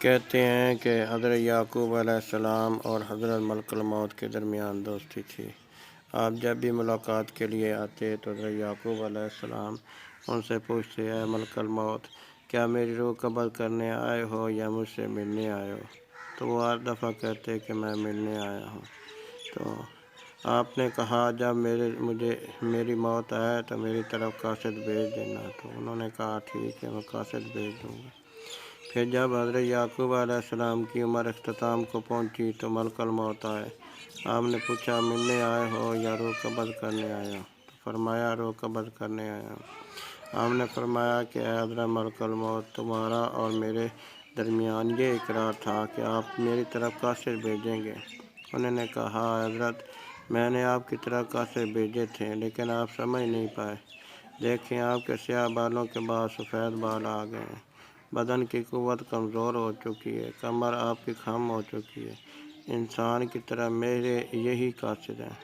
کہتے ہیں کہ حضرت یعقوب علیہ السلام اور حضرت ملک الموت کے درمیان دوستی تھی۔ آپ جب بھی ملاقات کے لیے آتے تو حضرت یعقوب علیہ السلام ان سے پوچھتے، اے ملک الموت، کیا میری روح قبض کرنے آئے ہو یا مجھ سے ملنے آئے ہو؟ تو وہ ہر دفعہ کہتے کہ میں ملنے آیا ہوں۔ تو آپ نے کہا، جب میری موت آئے تو میری طرف قاصد بھیج دینا۔ تو انہوں نے کہا، ٹھیک ہے، میں قاصد بھیج دوں گا۔ پھر جب حضرت یعقوب علیہ السلام کی عمر اختتام کو پہنچی تو ملک الموت آئے۔ آپ نے پوچھا، ملنے آئے ہو یا روح قبض کرنے آئے ہو؟ تو فرمایا، روح قبض کرنے آیا ہوں۔ آپ نے فرمایا کہ اے حضرت ملک الموت، تمہارا اور میرے درمیان یہ اقرار تھا کہ آپ میری طرف قاصد بھیجیں گے۔ انہوں نے کہا، حضرت، میں نے آپ کی طرف قاصد بھیجے تھے لیکن آپ سمجھ نہیں پائے۔ دیکھیں، آپ کے سیاہ بالوں کے بعد سفید بال آ گئے ہیں، بدن کی قوت کمزور ہو چکی ہے، کمر آپ کی خم ہو چکی ہے۔ انسان کی طرح میرے یہی قاصد ہیں۔